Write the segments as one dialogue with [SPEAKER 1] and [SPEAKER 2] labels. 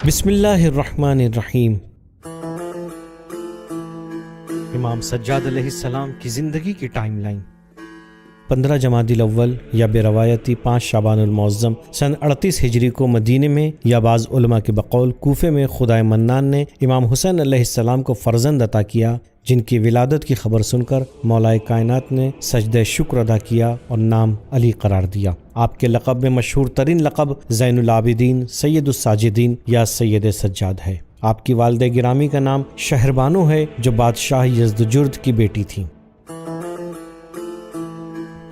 [SPEAKER 1] بسم اللہ الرحمن الرحیم۔ امام سجاد علیہ السلام کی زندگی کی ٹائم لائن 15 جمادی الاول یا بے روایتی 5 شعبان المعظم سن 38 ہجری کو مدینے میں یا بعض علماء کے بقول کوفے میں خدائے منان نے امام حسین علیہ السلام کو فرزند عطا کیا، جن کی ولادت کی خبر سن کر مولا کائنات نے سجدہ شکر ادا کیا اور نام علی قرار دیا۔ آپ کے لقب میں مشہور ترین لقب زین العابدین، سید الساجدین یا سید سجاد ہے۔ آپ کی والدہ گرامی کا نام شہربانو ہے، جو بادشاہ یزدجرد کی بیٹی تھی۔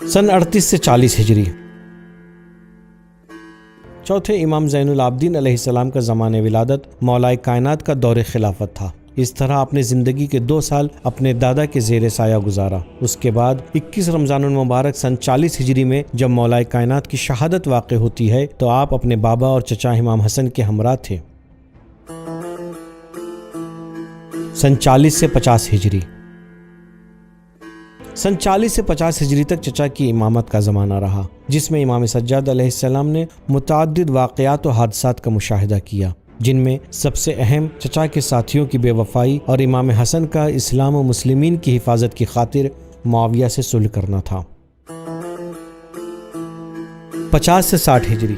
[SPEAKER 1] سن 38 سے 40 ہجری چوتھے امام زین العابدین علیہ السلام کا زمانہ ولادت مولا کائنات کا دور خلافت تھا۔ اس طرح اپنے زندگی کے 2 سال اپنے دادا کے زیر سایہ گزارا۔ اس کے بعد 21 رمضان المبارک سن 40 ہجری میں جب مولا کائنات کی شہادت واقع ہوتی ہے تو آپ اپنے بابا اور چچا امام حسن کے ہمراہ تھے۔ سن 40 سے 50 ہجری سن 40 سے 50 ہجری تک چچا کی امامت کا زمانہ رہا، جس میں امام سجاد علیہ السلام نے متعدد واقعات و حادثات کا مشاہدہ کیا، جن میں سب سے اہم چچا کے ساتھیوں کی بے وفائی اور امام حسن کا اسلام و مسلمین کی حفاظت کی خاطر معاویہ سے صلح کرنا تھا۔ 50 سے 60 ہجری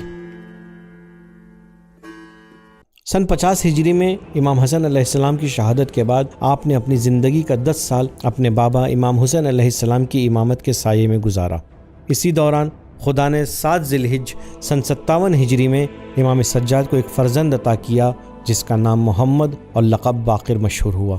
[SPEAKER 1] سن 50 ہجری میں امام حسن علیہ السلام کی شہادت کے بعد آپ نے اپنی زندگی کا 10 سال اپنے بابا امام حسین علیہ السلام کی امامت کے سائے میں گزارا۔ اسی دوران خدا نے 7 ذی الحج سن 57 ہجری میں امام سجاد کو ایک فرزند عطا کیا، جس کا نام محمد اور لقب باقر مشہور ہوا،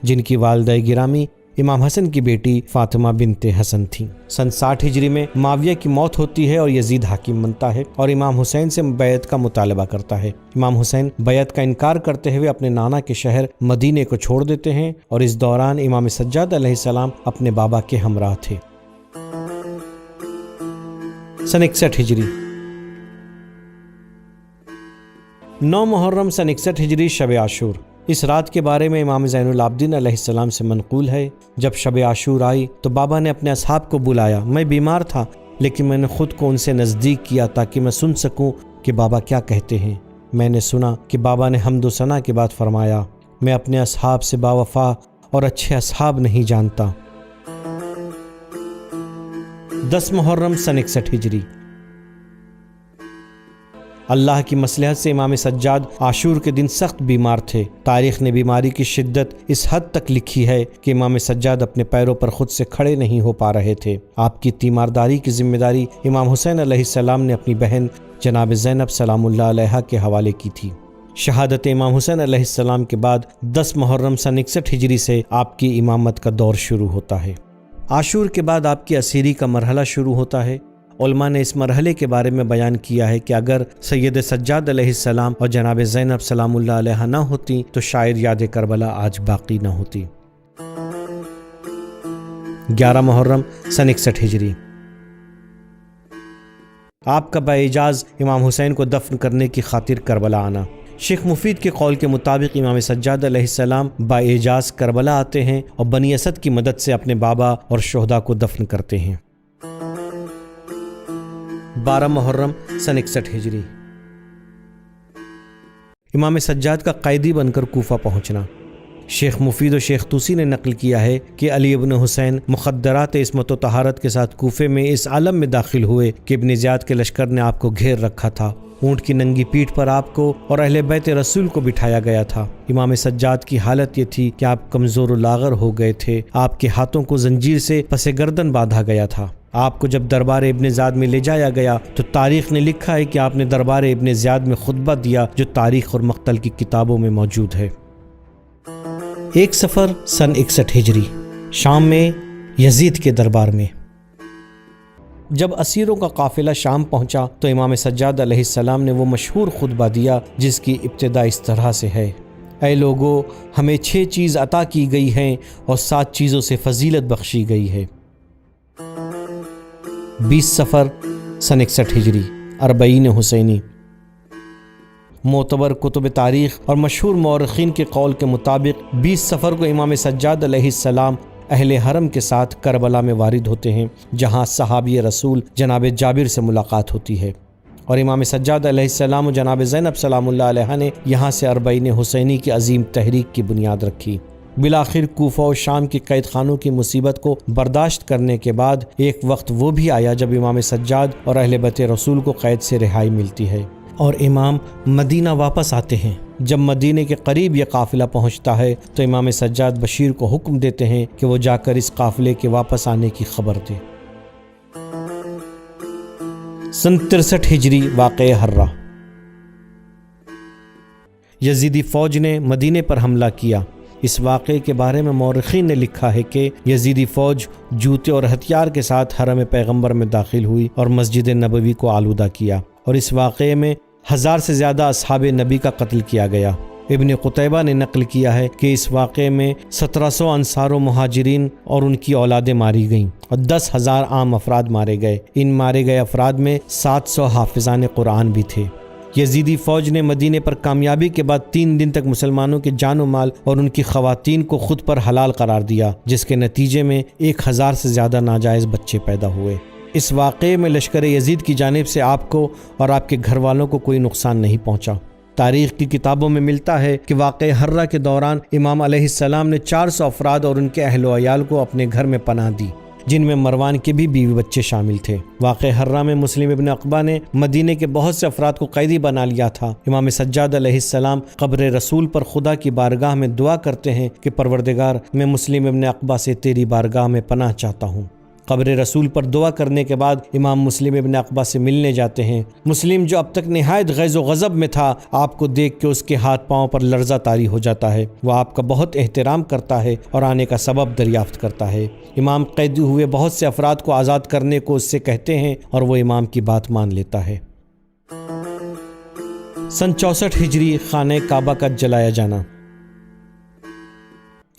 [SPEAKER 1] جن کی والدہ گرامی امام حسن کی بیٹی فاطمہ بنت حسن تھیں۔ سن 60 ہجری میں معاویہ کی موت ہوتی ہے اور یزید حاکم بنتا ہے اور امام حسین سے بیعت کا مطالبہ کرتا ہے۔ امام حسین بیعت کا انکار کرتے ہوئے اپنے نانا کے شہر مدینے کو چھوڑ دیتے ہیں اور اس دوران امام سجاد علیہ السلام اپنے بابا کے ہمراہ تھے۔ سن 61 ہجری 9 محرم سن 61 ہجری شب عاشور۔ اس رات کے بارے میں امام زین العابدین علیہ السلام سے منقول ہے، جب شب عاشور آئی تو بابا نے اپنے اصحاب کو بلایا۔ میں بیمار تھا، لیکن میں نے خود کو ان سے نزدیک کیا تاکہ میں سن سکوں کہ بابا کیا کہتے ہیں۔ میں نے سنا کہ بابا نے حمد و ثنا کے بعد فرمایا، میں اپنے اصحاب سے باوفا اور اچھے اصحاب نہیں جانتا۔ 10 محرم سن 61 ہجری اللہ کی مصلحت سے امام سجاد عاشور کے دن سخت بیمار تھے۔ تاریخ نے بیماری کی شدت اس حد تک لکھی ہے کہ امام سجاد اپنے پیروں پر خود سے کھڑے نہیں ہو پا رہے تھے۔ آپ کی تیمارداری کی ذمہ داری امام حسین علیہ السلام نے اپنی بہن جناب زینب سلام اللہ علیہا کے حوالے کی تھی۔ شہادت امام حسین علیہ السلام کے بعد 10 محرم سن 61 ہجری سے آپ کی امامت کا دور شروع ہوتا ہے۔ عاشور کے بعد آپ کی اسیری کا مرحلہ شروع ہوتا ہے۔ علماء نے اس مرحلے کے بارے میں بیان کیا ہے کہ اگر سید سجاد علیہ السلام اور جناب زینب سلام اللہ علیہا نہ ہوتی تو شاید یاد کربلا آج باقی نہ ہوتی۔ 11 محرم سن 61 ہجری آپ کا باعجاز امام حسین کو دفن کرنے کی خاطر کربلا آنا۔ شیخ مفید کے قول کے مطابق امام سجاد علیہ السلام باعجاز کربلا آتے ہیں اور بنی اسد کی مدد سے اپنے بابا اور شہداء کو دفن کرتے ہیں۔ 12 محرم سن 61 ہجری امام سجاد کا قیدی بن کر کوفہ پہنچنا۔ شیخ مفید و شیخ توسی نے نقل کیا ہے کہ علی ابن حسین مخدرات عصمت و طہارت کے ساتھ کوفے میں اس عالم میں داخل ہوئے کہ ابن زیاد کے لشکر نے آپ کو گھیر رکھا تھا۔ اونٹ کی ننگی پیٹھ پر آپ کو اور اہل بیت رسول کو بٹھایا گیا تھا۔ امام سجاد کی حالت یہ تھی کہ آپ کمزور و لاغر ہو گئے تھے۔ آپ کے ہاتھوں کو زنجیر سے پس گردن باندھا گیا تھا۔ آپ کو جب دربار ابن زیاد میں لے جایا گیا تو تاریخ نے لکھا ہے کہ آپ نے دربار ابن زیاد میں خطبہ دیا، جو تاریخ اور مقتل کی کتابوں میں موجود ہے۔ 1 صفر سن 61 ہجری شام میں یزید کے دربار میں جب اسیروں کا قافلہ شام پہنچا تو امام سجاد علیہ السلام نے وہ مشہور خطبہ دیا جس کی ابتدا اس طرح سے ہے: اے لوگو، ہمیں 6 چیز عطا کی گئی ہیں اور 7 چیزوں سے فضیلت بخشی گئی ہے۔ 20 صفر سن 61 ہجری 40 حسینی معتبر کتب تاریخ اور مشہور مورخین کے قول کے مطابق 20 صفر کو امام سجاد علیہ السلام اہل حرم کے ساتھ کربلا میں وارد ہوتے ہیں، جہاں صحابی رسول جناب جابر سے ملاقات ہوتی ہے۔ اور امام سجاد علیہ السلام و جناب زینب سلام اللہ علیہ نے یہاں سے اربعین حسینی کی عظیم تحریک کی بنیاد رکھی۔ بالآخر کوفہ و شام کی قید خانوں کی مصیبت کو برداشت کرنے کے بعد ایک وقت وہ بھی آیا جب امام سجاد اور اہل بیت رسول کو قید سے رہائی ملتی ہے اور امام مدینہ واپس آتے ہیں۔ جب مدینے کے قریب یہ قافلہ پہنچتا ہے تو امام سجاد بشیر کو حکم دیتے ہیں کہ وہ جا کر اس قافلے کے واپس آنے کی خبر دے۔ سن 63 ہجری واقعہ ہرہ۔ یزیدی فوج نے مدینے پر حملہ کیا۔ اس واقعے کے بارے میں مورخین نے لکھا ہے کہ یزیدی فوج جوتے اور ہتھیار کے ساتھ حرم پیغمبر میں داخل ہوئی اور مسجد نبوی کو آلودہ کیا، اور اس واقعے میں 1000 سے زیادہ اصحاب نبی کا قتل کیا گیا۔ ابن قتیبہ نے نقل کیا ہے کہ اس واقعے میں 1700 انصار و مہاجرین اور ان کی اولادیں ماری گئیں اور 10,000 عام افراد مارے گئے۔ ان مارے گئے افراد میں 700 حافظان قرآن بھی تھے۔ یزیدی فوج نے مدینے پر کامیابی کے بعد 3 دن تک مسلمانوں کے جان و مال اور ان کی خواتین کو خود پر حلال قرار دیا، جس کے نتیجے میں 1000 سے زیادہ ناجائز بچے پیدا ہوئے۔ اس واقعے میں لشکر یزید کی جانب سے آپ کو اور آپ کے گھر والوں کو کوئی نقصان نہیں پہنچا۔ تاریخ کی کتابوں میں ملتا ہے کہ واقعہ ہرہ کے دوران امام علیہ السلام نے 400 افراد اور ان کے اہل و عیال کو اپنے گھر میں پناہ دی، جن میں مروان کے بھی بیوی بچے شامل تھے۔ واقعہ ہرہ میں مسلم ابن عقبہ نے مدینے کے بہت سے افراد کو قیدی بنا لیا تھا۔ امام سجاد علیہ السلام قبر رسول پر خدا کی بارگاہ میں دعا کرتے ہیں کہ پروردگار، میں مسلم ابن عقبہ سے تیری بارگاہ میں پناہ چاہتا ہوں۔ قبر رسول پر دعا کرنے کے بعد امام مسلم ابن عقبہ سے ملنے جاتے ہیں۔ مسلم، جو اب تک نہایت غیظ و غضب میں تھا، آپ کو دیکھ کے اس کے ہاتھ پاؤں پر لرزہ طاری ہو جاتا ہے۔ وہ آپ کا بہت احترام کرتا ہے اور آنے کا سبب دریافت کرتا ہے۔ امام قیدی ہوئے بہت سے افراد کو آزاد کرنے کو اس سے کہتے ہیں اور وہ امام کی بات مان لیتا ہے۔ سن 64 ہجری خانہ کعبہ کا جلایا جانا۔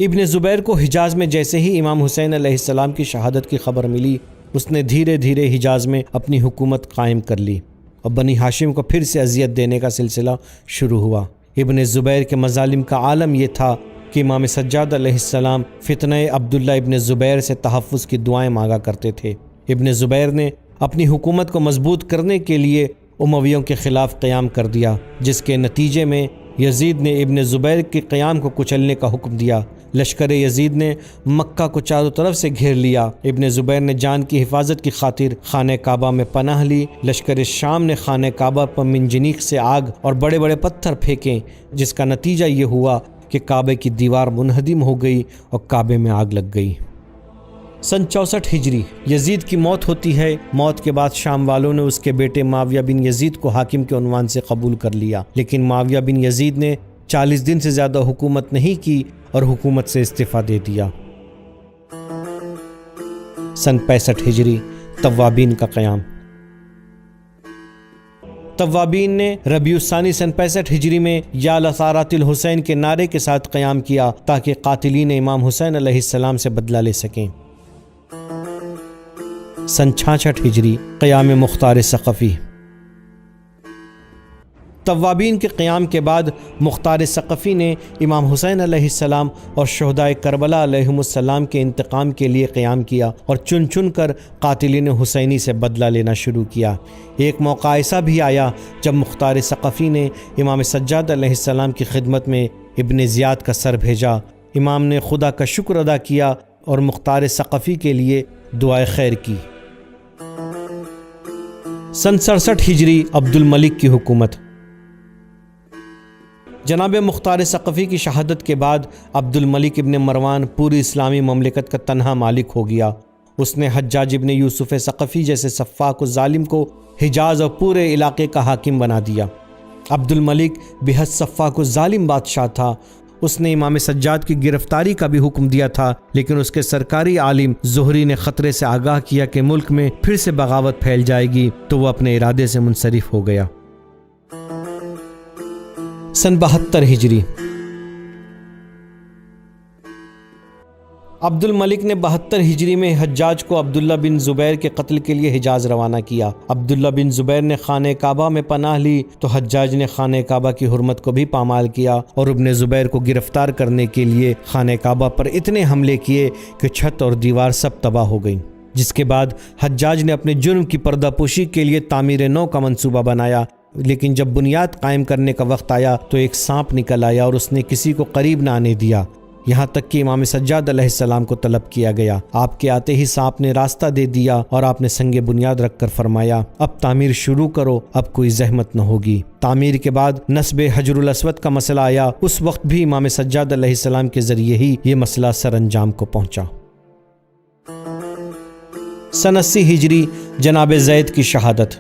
[SPEAKER 1] ابن زبیر کو حجاز میں جیسے ہی امام حسین علیہ السلام کی شہادت کی خبر ملی، اس نے دھیرے دھیرے حجاز میں اپنی حکومت قائم کر لی اور بنی ہاشم کو پھر سے اذیت دینے کا سلسلہ شروع ہوا۔ ابن زبیر کے مظالم کا عالم یہ تھا کہ امام سجاد علیہ السلام فتنہ عبداللہ ابن زبیر سے تحفظ کی دعائیں مانگا کرتے تھے۔ ابن زبیر نے اپنی حکومت کو مضبوط کرنے کے لیے امویوں کے خلاف قیام کر دیا، جس کے نتیجے میں یزید نے ابن زبیر کے قیام کو کچلنے کا حکم دیا۔ لشکر یزید نے مکہ کو چاروں طرف سے گھیر لیا۔ ابن زبیر نے جان کی حفاظت کی خاطر خانہ کعبہ میں پناہ لی۔ لشکر شام نے خانہ کعبہ پر منجنیق سے آگ اور بڑے بڑے پتھر پھینکے، جس کا نتیجہ یہ ہوا کہ کعبے کی دیوار منہدم ہو گئی اور کعبے میں آگ لگ گئی۔ سن 64 ہجری یزید کی موت ہوتی ہے۔ موت کے بعد شام والوں نے اس کے بیٹے معاویہ بن یزید کو حاکم کے عنوان سے قبول کر لیا، لیکن معاویہ بن یزید نے 40 دن سے زیادہ حکومت نہیں کی اور حکومت سے استعفیٰ دے دیا۔ سن 65 ہجری توابین کا قیام۔ توابین نے ربیع الثانی سن 65 ہجری میں یا لثارات الحسین کے نعرے کے ساتھ قیام کیا تاکہ قاتلین امام حسین علیہ السلام سے بدلہ لے سکیں۔ سن 66 ہجری قیام مختار ثقفی۔ توابین کے قیام کے بعد مختار ثقفی نے امام حسین علیہ السلام اور شہدائے کربلا علیہم السلام کے انتقام کے لیے قیام کیا اور چن چن کر قاتلین حسینی سے بدلہ لینا شروع کیا۔ ایک موقع ایسا بھی آیا جب مختار ثقفی نے امام سجاد علیہ السلام کی خدمت میں ابن زیاد کا سر بھیجا۔ امام نے خدا کا شکر ادا کیا اور مختار ثقفی کے لیے دعائے خیر کی۔ سن 67 ہجری عبد الملک کی حکومت۔ جناب مختار ثقفی کی شہادت کے بعد عبد الملک ابن مروان پوری اسلامی مملکت کا تنہا مالک ہو گیا۔ اس نے حجاج ابن یوسف ثقفی جیسے سفاک و ظالم کو حجاز اور پورے علاقے کا حاکم بنا دیا۔ عبد الملک بہت سفاک و ظالم بادشاہ تھا۔ اس نے امام سجاد کی گرفتاری کا بھی حکم دیا تھا، لیکن اس کے سرکاری عالم زہری نے خطرے سے آگاہ کیا کہ ملک میں پھر سے بغاوت پھیل جائے گی، تو وہ اپنے ارادے سے منصرف ہو گیا۔ سن 72 ہجری عبد الملک نے 72 ہجری میں حجاج کو عبداللہ بن زبیر کے قتل کے لیے حجاز روانہ کیا۔ عبداللہ بن زبیر نے خانہ کعبہ میں پناہ لی تو حجاج نے خانہ کعبہ کی حرمت کو بھی پامال کیا اور ابن زبیر کو گرفتار کرنے کے لیے خانہ کعبہ پر اتنے حملے کیے کہ چھت اور دیوار سب تباہ ہو گئیں۔ جس کے بعد حجاج نے اپنے جرم کی پردہ پوشی کے لیے تعمیر نو کا منصوبہ بنایا، لیکن جب بنیاد قائم کرنے کا وقت آیا تو ایک سانپ نکل آیا اور اس نے کسی کو قریب نہ آنے دیا، یہاں تک کہ امام سجاد علیہ السلام کو طلب کیا گیا۔ آپ کے آتے ہی سانپ نے راستہ دے دیا اور آپ نے سنگ بنیاد رکھ کر فرمایا، اب تعمیر شروع کرو، اب کوئی زحمت نہ ہوگی۔ تعمیر کے بعد نصب حجر الاسود کا مسئلہ آیا، اس وقت بھی امام سجاد علیہ السلام کے ذریعے ہی یہ مسئلہ سر انجام کو پہنچا۔ سن 80 ہجری جناب زید کی شہادت۔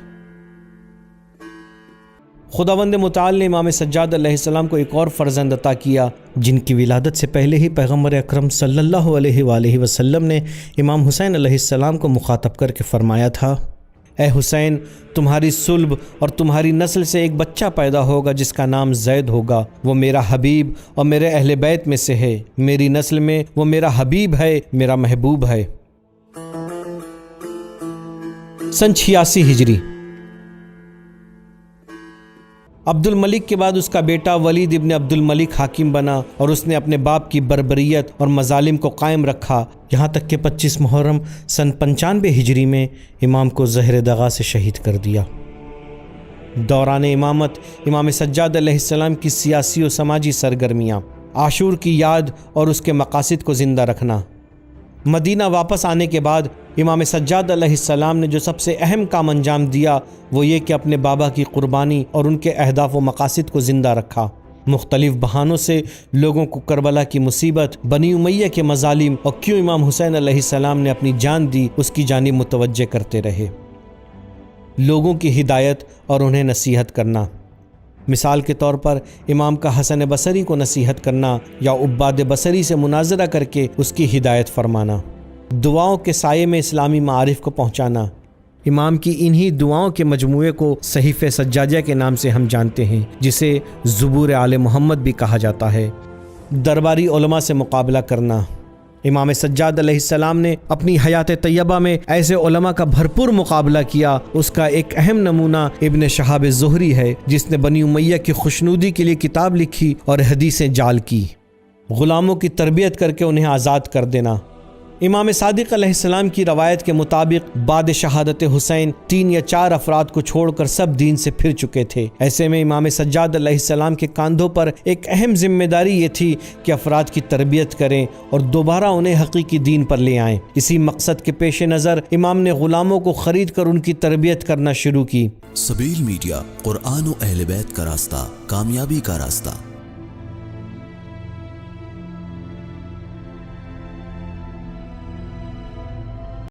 [SPEAKER 1] خداوند متعال نے امام سجاد علیہ السلام کو ایک اور فرزند عطا کیا، جن کی ولادت سے پہلے ہی پیغمبر اکرم صلی اللہ علیہ وآلہ وسلم نے امام حسین علیہ السلام کو مخاطب کر کے فرمایا تھا، اے حسین، تمہاری صلب اور تمہاری نسل سے ایک بچہ پیدا ہوگا جس کا نام زید ہوگا، وہ میرا حبیب اور میرے اہل بیت میں سے ہے، میری نسل میں وہ میرا حبیب ہے، میرا محبوب ہے۔ سن 86 ہجری۔ عبد الملک کے بعد اس کا بیٹا ولید ابن عبد الملک حاکم بنا اور اس نے اپنے باپ کی بربریت اور مظالم کو قائم رکھا، یہاں تک کہ 25 محرم سن 95 ہجری میں امام کو زہر دغا سے شہید کر دیا۔ دوران امامت امام سجاد علیہ السلام کی سیاسی و سماجی سرگرمیاں، عاشور کی یاد اور اس کے مقاصد کو زندہ رکھنا۔ مدینہ واپس آنے کے بعد امام سجاد علیہ السلام نے جو سب سے اہم کام انجام دیا وہ یہ کہ اپنے بابا کی قربانی اور ان کے اہداف و مقاصد کو زندہ رکھا۔ مختلف بہانوں سے لوگوں کو کربلا کی مصیبت، بنی امیہ کے مظالم اور کیوں امام حسین علیہ السلام نے اپنی جان دی اس کی جانب متوجہ کرتے رہے۔ لوگوں کی ہدایت اور انہیں نصیحت کرنا، مثال کے طور پر امام کا حسن بصری کو نصیحت کرنا یا عباد بصری سے مناظرہ کر کے اس کی ہدایت فرمانا، دعاؤں کے سائے میں اسلامی معارف کو پہنچانا۔ امام کی انہی دعاؤں کے مجموعے کو صحیفہ سجاجہ کے نام سے ہم جانتے ہیں، جسے زبور آل محمد بھی کہا جاتا ہے۔ درباری علماء سے مقابلہ کرنا، امام سجاد علیہ السلام نے اپنی حیات طیبہ میں ایسے علماء کا بھرپور مقابلہ کیا۔ اس کا ایک اہم نمونہ ابن شہاب زہری ہے، جس نے بنی امیہ کی خوشنودی کے لیے کتاب لکھی اور حدیثیں جعل کی۔ غلاموں کی تربیت کر کے انہیں آزاد کر دینا۔ امام صادق علیہ السلام کی روایت کے مطابق بعد شہادت حسین 3 یا 4 افراد کو چھوڑ کر سب دین سے پھر چکے تھے۔ ایسے میں امام سجاد علیہ السلام کے کاندھوں پر ایک اہم ذمہ داری یہ تھی کہ افراد کی تربیت کریں اور دوبارہ انہیں حقیقی دین پر لے آئیں۔ اسی مقصد کے پیش نظر امام نے غلاموں کو خرید کر ان کی تربیت کرنا شروع کی۔
[SPEAKER 2] سبیل میڈیا، قرآن و اہل بیت کا راستہ، کامیابی کا راستہ۔